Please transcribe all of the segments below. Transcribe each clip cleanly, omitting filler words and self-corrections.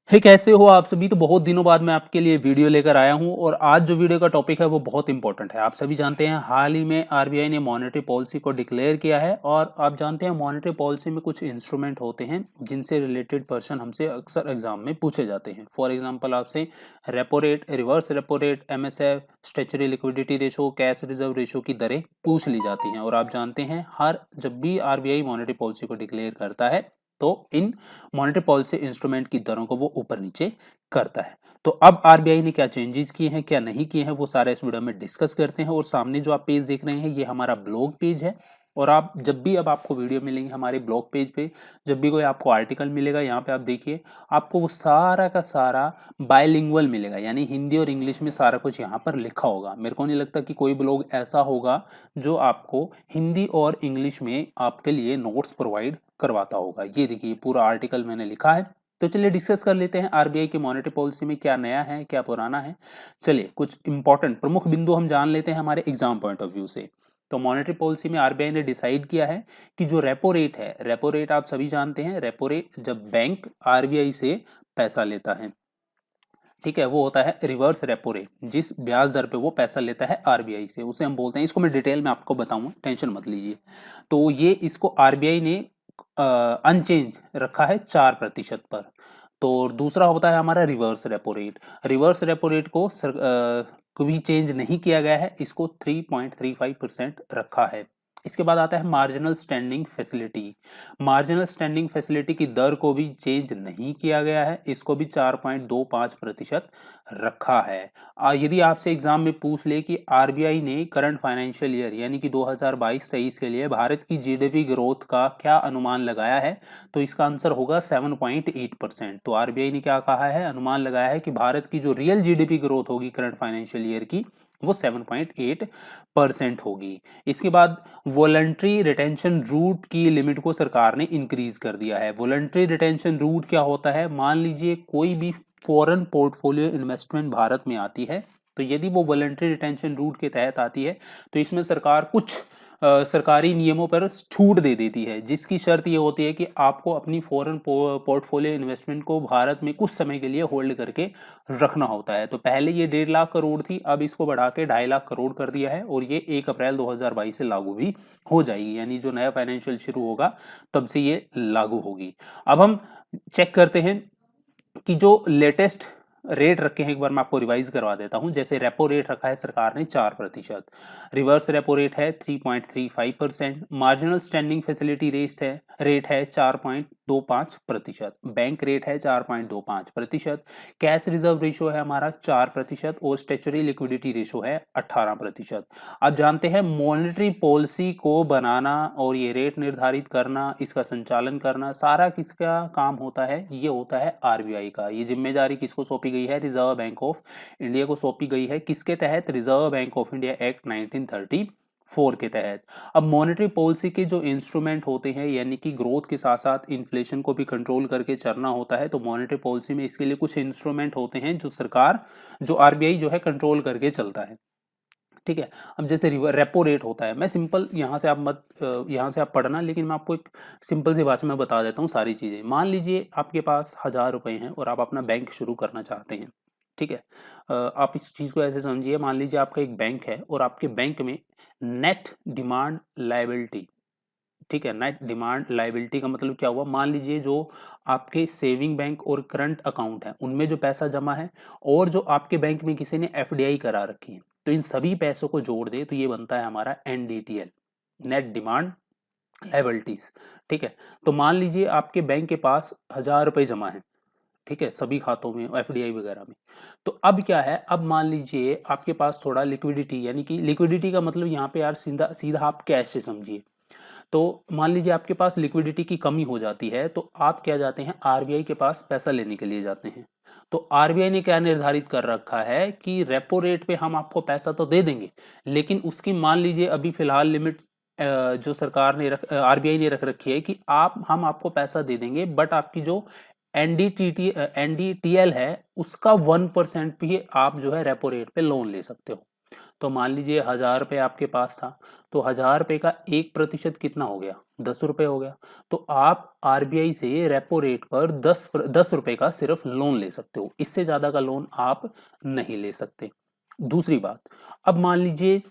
हे कैसे हो आप सभी। तो बहुत दिनों बाद मैं आपके लिए वीडियो लेकर आया हूं और आज जो वीडियो का टॉपिक है वो बहुत इंपॉर्टेंट है। आप सभी जानते हैं हाल ही में आरबीआई ने मॉनेटरी पॉलिसी को डिक्लेयर किया है और आप जानते हैं मॉनेटरी पॉलिसी में कुछ इंस्ट्रूमेंट होते हैं जिनसे रिलेटेड पर्सन हमसे अक्सर एग्जाम में पूछे जाते हैं। फॉर एग्जाम्पल आपसे repo rate, reverse repo rate, MSF, statutory liquidity ratio, cash reserve ratio की दरें पूछ ली जाती हैं। और आप जानते हैं हर जब भी आरबीआई मॉनेटरी पॉलिसी को डिक्लेयर करता है तो इन मॉनेटरी पॉलिसी इंस्ट्रूमेंट की दरों को वो ऊपर नीचे करता है। तो अब आरबीआई ने क्या चेंजेस किए हैं, क्या नहीं किए हैं, वो सारा इस वीडियो में डिस्कस करते हैं। और सामने जो आप पेज देख रहे हैं ये हमारा ब्लॉग पेज है। और आप जब भी अब आपको वीडियो मिलेंगे हमारे ब्लॉग पेज पे, जब भी कोई आपको आर्टिकल मिलेगा यहाँ पे आप देखिए आपको वो सारा का सारा बायलिंगुअल मिलेगा, यानी हिंदी और इंग्लिश में सारा कुछ यहाँ पर लिखा होगा। मेरे को नहीं लगता कि कोई ब्लॉग ऐसा होगा जो आपको हिंदी और इंग्लिश में आपके लिए नोट्स प्रोवाइड करवाता होगा। ये देखिए पूरा आर्टिकल मैंने लिखा है। तो चलिए डिस्कस कर लेते हैं आरबीआई की मॉनेटरी पॉलिसी में क्या नया है क्या पुराना है। चलिए कुछ इंपॉर्टेंट प्रमुख बिंदु हम जान लेते हैं हमारे एग्जाम पॉइंट ऑफ व्यू से। तो मॉनेटरी पॉलिसी में आरबीआई ने डिसाइड किया है कि जो रेपो रेट है, रेपो रेट आप सभी जानते हैं, रेपो रेट जब बैंक आरबीआई से पैसा लेता है, ठीक है, वो होता है रिवर्स रेपो रेट। जिस ब्याज दर पे वो पैसा लेता है आरबीआई से उसे हम बोलते हैं, इसको मैं डिटेल में आपको बताऊंगा, टेंशन मत लीजिए। तो ये इसको आरबीआई ने अनचेंज रखा है 4% पर। तो दूसरा होता है हमारा reverse repo rate. Reverse repo rate को कभी चेंज नहीं किया गया है, इसको 3.35% रखा है। इसके बाद आता है marginal standing facility. Marginal standing facility की दर को भी चेंज नहीं किया गया है, इसको भी 4.25% रखा है। यदि आपसे एग्जाम में पूछ ले कि आरबीआई ने करंट फाइनेंशियल ईयर यानी कि 2022-23 के लिए भारत की जीडीपी ग्रोथ का क्या अनुमान लगाया है, तो इसका आंसर होगा 7.8%। तो आरबीआई ने क्या कहा है, अनुमान लगाया है कि भारत की जो रियल जीडीपी ग्रोथ होगी करंट फाइनेंशियल ईयर की वो 7.8% होगी। इसके बाद वॉलंटरी रिटेंशन रूट की लिमिट को सरकार ने इंक्रीज कर दिया है। वॉलंटरी रिटेंशन रूट क्या होता है, मान लीजिए कोई भी फॉरेन पोर्टफोलियो इन्वेस्टमेंट भारत में आती है, तो यदि वो वॉलंटरी रिटेंशन रूट के तहत आती है तो इसमें सरकार कुछ सरकारी नियमों पर छूट दे देती है, जिसकी शर्त ये होती है कि आपको अपनी फॉरेन पोर्टफोलियो इन्वेस्टमेंट को भारत में कुछ समय के लिए होल्ड करके रखना होता है। तो पहले ये 1.5 लाख करोड़ थी, अब इसको बढ़ा के 2.5 लाख करोड़ कर दिया है और ये 1 अप्रैल 2022 से लागू भी हो जाएगी, यानी जो नया फाइनेंशियल शुरू होगा तब से ये लागू होगी। अब हम चेक करते हैं कि जो लेटेस्ट रेट रखे हैं, एक बार मैं आपको रिवाइज करवा देता हूं। जैसे रेपो रेट रखा है सरकार ने 4%, रिवर्स रेपो रेट है 3.35%, मार्जिनल स्टैंडिंग फैसिलिटी रेट है 4.25%, बैंक रेट है 4.25%, कैश रिजर्व रेशो है हमारा 4% और स्टैच्यूटरी लिक्विडिटी रेशो है 18%। अब जानते हैं मॉनेटरी पॉलिसी को बनाना और ये रेट निर्धारित करना, इसका संचालन करना सारा किसका काम होता है, ये होता है आरबीआई का। ये जिम्मेदारी किसको सौंपी गई है, रिजर्व बैंक ऑफ इंडिया को सौंपी गई है। किसके तहत, reserve bank of India act 1934 के तहत। अब मॉनेटरी पॉलिसी के जो इंस्ट्रूमेंट होते हैं, यानी कि ग्रोथ के साथ साथ इन्फ्लेशन को भी कंट्रोल करके चलना होता है, तो मॉनेटरी पॉलिसी में इसके लिए कुछ इंस्ट्रूमेंट होते हैं जो आरबीआई जो है कंट्रोल करके चलता है, ठीक है। अब जैसे रेपो रेट होता है, मैं सिंपल यहाँ से आप पढ़ना, लेकिन मैं आपको एक सिंपल सी भाषा में बता देता हूँ सारी चीज़ें। मान लीजिए आपके पास 1,000 रुपए हैं और आप अपना बैंक शुरू करना चाहते हैं, ठीक है। आप इस चीज़ को ऐसे समझिए, मान लीजिए आपका एक बैंक है और आपके बैंक में नेट डिमांड लायबिलिटी, ठीक है, नेट डिमांड लायबिलिटी का मतलब क्या हुआ, मान लीजिए जो आपके सेविंग बैंक और करंट अकाउंट है उनमें जो पैसा जमा है और जो आपके बैंक में किसी ने एफडीआई करा रखी है, तो इन सभी पैसों को जोड़ दे तो ये बनता है हमारा एनडीटीएल, नेट डिमांड लायबिलिटीज, ठीक है। तो मान लीजिए आपके बैंक के पास 1,000 रुपए जमा है, ठीक है, सभी खातों में एफडीआई वगैरह में। तो अब क्या है, अब मान लीजिए आपके पास थोड़ा लिक्विडिटी, यानी कि लिक्विडिटी का मतलब यहाँ पे यार सीधा सीधा आप कैश से समझिए। तो मान लीजिए आपके पास लिक्विडिटी की कमी हो जाती है, तो आप क्या जाते हैं, आरबीआई के पास पैसा लेने के लिए जाते हैं। तो आरबीआई ने क्या निर्धारित कर रखा है कि रेपो रेट पे हम आपको पैसा तो दे देंगे, लेकिन उसकी मान लीजिए अभी फिलहाल लिमिट जो सरकार ने आरबीआई ने रख रखी है कि हम आपको पैसा दे देंगे, बट आपकी जो एनडीटीएल है उसका 1% भी आप जो है रेपो रेट पे लोन ले सकते हो। तो मान लीजिए 1000 रुपये आपके पास था, तो 1000 रुपये का 1% कितना हो गया, 10 रुपये हो गया। तो आप आरबीआई से रेपो रेट पर 10 रुपये का सिर्फ लोन ले सकते हो, इससे ज्यादा का लोन आप नहीं ले सकते। दूसरी बात, अब मान लीजिए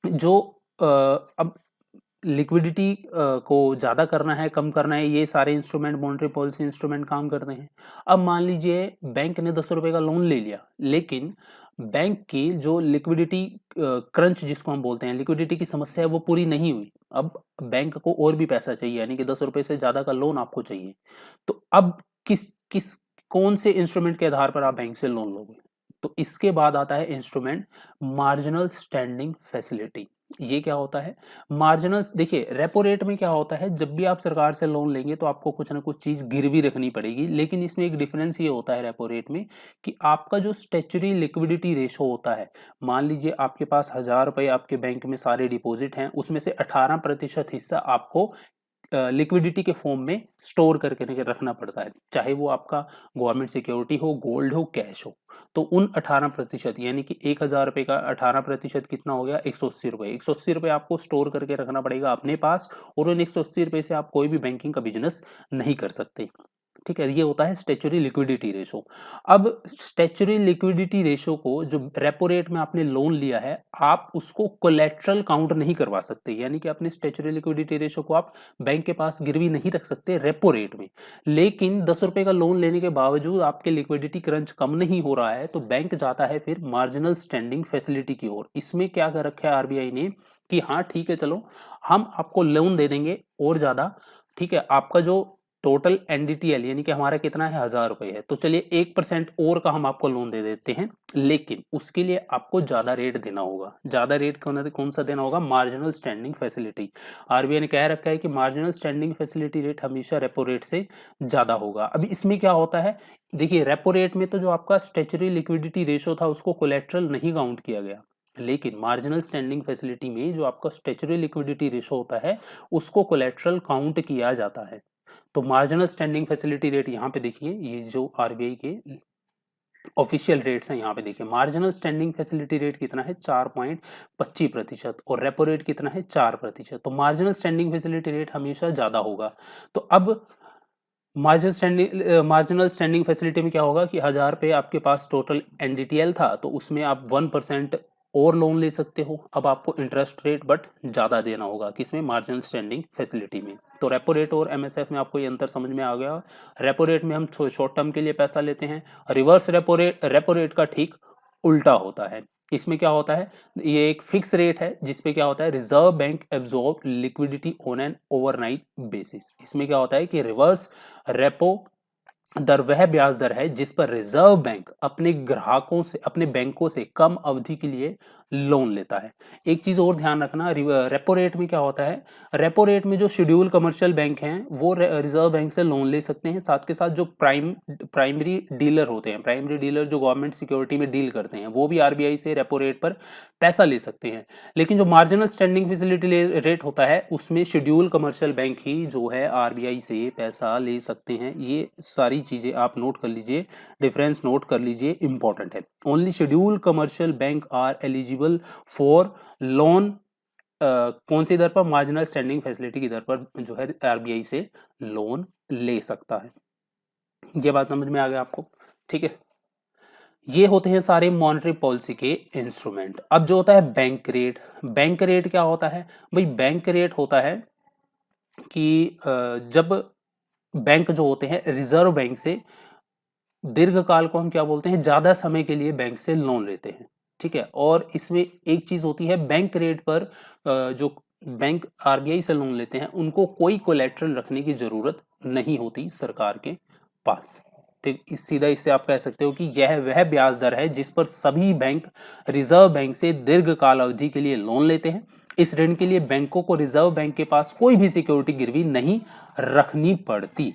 जो अब लिक्विडिटी को ज़्यादा करना है, कम करना है, ये सारे इंस्ट्रूमेंट, मॉनेटरी पॉलिसी इंस्ट्रूमेंट काम करते हैं। अब मान लीजिए बैंक ने 10 रुपये का लोन ले लिया, लेकिन बैंक की जो लिक्विडिटी क्रंच जिसको हम बोलते हैं, लिक्विडिटी की समस्या है, वो पूरी नहीं हुई। अब बैंक को और भी पैसा चाहिए, यानी कि 10 रुपये से ज़्यादा का लोन आपको चाहिए। तो अब किस किस कौन से इंस्ट्रूमेंट के आधार पर आप बैंक से लोन लोगे? तो इसके बाद आता है इंस्ट्रूमेंट मार्जिनल स्टैंडिंग फैसिलिटी। ये क्या होता है? मार्जिनल, देखिए रेपो रेट में क्या होता है, जब भी आप सरकार से लोन लेंगे तो आपको कुछ ना कुछ चीज गिरवी रखनी पड़ेगी, लेकिन इसमें एक डिफरेंस ये होता है रेपो रेट में कि आपका जो स्टैच्यूटरी लिक्विडिटी रेशो होता है, मान लीजिए आपके पास 1000 रुपए आपके बैंक में सारे डिपॉजिट हैं, उसमें से 18% हिस्सा आपको लिक्विडिटी के फॉर्म में स्टोर करके रखना पड़ता है, चाहे वो आपका गवर्नमेंट सिक्योरिटी हो, गोल्ड हो, कैश हो। तो उन 18% यानी कि 1000 रुपये का 18% कितना हो गया, 180 रुपये। 180 रुपये आपको स्टोर करके रखना पड़ेगा अपने पास, और उन 180 रुपये से आप कोई भी बैंकिंग का बिजनेस नहीं कर सकते। ठीक है, ये होता है स्टैच्यूटरी लिक्विडिटी रेशो। अब स्टैच्यूटरी लिक्विडिटी रेशो को, जो रेपो रेट में आपने लोन लिया है, आप उसको कोलेट्रल काउंट नहीं करवा सकते, यानी कि अपने स्टैच्यूटरी लिक्विडिटी रेशो को आप बैंक के पास गिरवी नहीं रख सकते रेपो रेट में। लेकिन 10 रुपए का लोन लेने के बावजूद आपके लिक्विडिटी क्रंच कम नहीं हो रहा है, तो बैंक जाता है फिर मार्जिनल स्टैंडिंग फैसिलिटी की ओर। इसमें क्या कर रखा है आरबीआई ने कि हाँ ठीक है, चलो हम आपको लोन दे देंगे और ज्यादा, ठीक है, आपका जो टोटल एनडीटीएल यानी कि हमारा कितना है, 1000 रुपए है, तो चलिए 1% और का हम आपको लोन दे देते हैं, लेकिन उसके लिए आपको ज्यादा रेट देना होगा। ज्यादा रेट कौन सा देना होगा? Marginal standing facility. आरबीआई ने कह रखा है कि मार्जिनल स्टैंडिंग फैसिलिटी रेट हमेशा रेपो रेट से ज्यादा होगा। अभी इसमें क्या होता है, देखिए रेपो रेट में तो जो आपका स्टैच्यूटरी लिक्विडिटी रेशो था उसको कोलेट्रल नहीं काउंट किया गया, लेकिन मार्जिनल स्टैंडिंग फैसिलिटी में जो आपका स्टैच्यूटरी लिक्विडिटी रेशो होता है उसको कोलेट्रल काउंट किया जाता है। तो मार्जिनल स्टैंडिंग फैसिलिटी रेट यहाँ पे देखिए, ये जो आरबीआई के ऑफिशियल रेट्स हैं यहाँ पे देखिए, मार्जिनल स्टैंडिंग फैसिलिटी रेट कितना है, 4.25%, और रेपो रेट कितना है, 4%। तो मार्जिनल स्टैंडिंग फैसिलिटी रेट हमेशा ज्यादा होगा। तो अब मार्जिनल स्टैंडिंग फैसिलिटी में क्या होगा कि 1000 रुपये आपके पास टोटल एनडीटीएल था, तो उसमें आप 1% और लोन ले सकते हो। अब आपको इंटरेस्ट रेट बट ज्यादा देना होगा, किसमें? मार्जिनल स्टैंडिंग फैसिलिटी में। तो रेपो रेट और एमएसएफ में आपको ये अंतर समझ में आ गया। रेपो रेट में हम शॉर्ट टर्म के लिए पैसा लेते हैं, रिवर्स रेपो रेट का ठीक उल्टा होता है। इसमें क्या होता है, ये एक फिक्स रेट है जिसपे क्या होता है, reserve bank absorb liquidity on an overnight basis. इसमें क्या होता है कि रिवर्स रेपो दर वह ब्याज दर है जिस पर रिजर्व बैंक अपने ग्राहकों से, अपने बैंकों से कम अवधि के लिए लोन लेता है। एक चीज और ध्यान रखना, रेपो रेट में क्या होता है, रेपो रेट में जो शेड्यूल कमर्शियल बैंक हैं वो रिजर्व बैंक से लोन ले सकते हैं, साथ के साथ जो प्राइमरी डीलर होते हैं, प्राइमरी डीलर जो गवर्नमेंट सिक्योरिटी में डील करते हैं, वो भी आरबीआई से रेपो रेट पर पैसा ले सकते हैं। लेकिन जो मार्जिनल स्टैंडिंग फैसिलिटी रेट होता है उसमें शेड्यूल कमर्शियल बैंक ही जो है आरबीआई से पैसा ले सकते हैं। ये सारी चीजें आप नोट कर लीजिए, डिफरेंस नोट कर लीजिए, इंपॉर्टेंट है। Only schedule commercial bank are eligible for loan, कौन सी दर पर? मार्जिनल स्टैंडिंग फैसिलिटी की दर पर जो है आरबीआई से लोन ले सकता है। ये बात समझ में आ गया आपको? ठीक है, ये होते हैं सारे मॉनेटरी पॉलिसी के इंस्ट्रूमेंट। अब जो होता है बैंक रेट, बैंक रेट क्या होता है भाई? बैंक रेट होता है कि जब बैंक जो होते हैं रिजर्व बैंक से दीर्घकाल को हम क्या बोलते हैं, ज्यादा समय के लिए बैंक से लोन लेते हैं। ठीक है, और इसमें एक चीज होती है, बैंक रेट पर जो बैंक आरबीआई से लोन लेते हैं उनको कोई कोलेट्रल रखने की जरूरत नहीं होती सरकार के पास। ठीक, सीधा इससे आप कह सकते हो कि यह वह ब्याज दर है जिस पर सभी बैंक रिजर्व बैंक से दीर्घकाल अवधि के लिए लोन लेते हैं। इस ऋण के लिए बैंकों को रिजर्व बैंक के पास कोई भी सिक्योरिटी गिरवी नहीं रखनी पड़ती।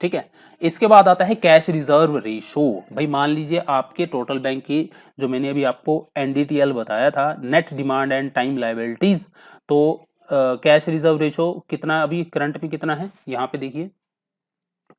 ठीक है, इसके बाद आता है कैश रिजर्व रेशो। भाई मान लीजिए आपके टोटल बैंक की, जो मैंने अभी आपको एनडीटीएल बताया था, net demand and time liabilities, तो कैश रिजर्व रेशो कितना अभी करंट में कितना है, यहाँ पे देखिए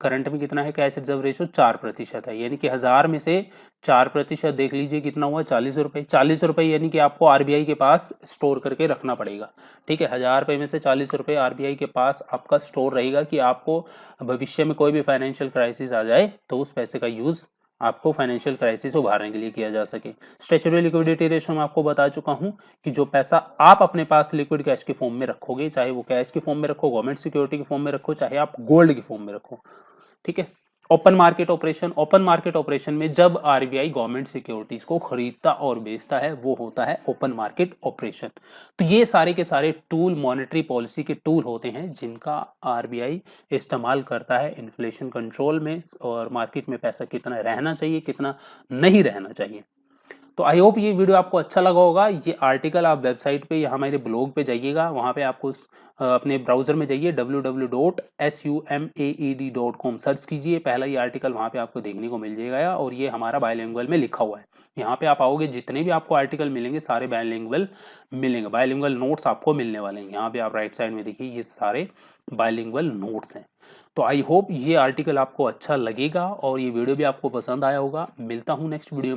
करंट में कितना है कैश रिजर्व रेशो, 4% है, यानी कि 1000 में से 4% देख लीजिए कितना हुआ, 40 रुपये। 40 रुपये यानी कि आपको आरबीआई के पास स्टोर करके रखना पड़ेगा, ठीक है। 1000 रुपये में से 40 रुपये आरबीआई के पास आपका स्टोर रहेगा कि आपको भविष्य में कोई भी फाइनेंशियल क्राइसिस आ जाए तो उस पैसे का यूज़ आपको फाइनेंशियल क्राइसिस से उभारने के लिए किया जा सके। स्टैट्यूटरी लिक्विडिटी रेशियो में आपको बता चुका हूं कि जो पैसा आप अपने पास लिक्विड कैश के फॉर्म में रखोगे, चाहे वो कैश के फॉर्म में रखो, गवर्नमेंट सिक्योरिटी के फॉर्म में रखो, चाहे आप गोल्ड के फॉर्म में रखो, ठीक है। ओपन मार्केट ऑपरेशन में जब आरबीआई गवर्नमेंट सिक्योरिटीज को खरीदता और बेचता है वो होता है ओपन मार्केट ऑपरेशन। तो ये सारे के सारे टूल मॉनेटरी पॉलिसी के टूल होते हैं जिनका आरबीआई इस्तेमाल करता है इन्फ्लेशन कंट्रोल में, और मार्केट में पैसा कितना रहना चाहिए कितना नहीं रहना चाहिए। तो आई होप ये वीडियो आपको अच्छा लगा होगा। ये आर्टिकल आप वेबसाइट पे या हमारे ब्लॉग पे जाइएगा, वहाँ पे आपको अपने ब्राउजर में जाइए www.sumaed.com सर्च कीजिए, पहला ये आर्टिकल वहाँ पे आपको देखने को मिल जाएगा और ये हमारा बायलिंगुअल में लिखा हुआ है। यहाँ पे आप आओगे, जितने भी आपको आर्टिकल मिलेंगे सारे बायलिंगुअल मिलेंगे, बायलिंगुअल नोट्स आपको मिलने वाले हैं। यहाँ पे आप राइट साइड में देखिए ये सारे बायलिंगुअल नोट्स हैं। तो आई होप ये आर्टिकल आपको अच्छा लगेगा और ये वीडियो भी आपको पसंद आया होगा। मिलता हूँ नेक्स्ट वीडियो में।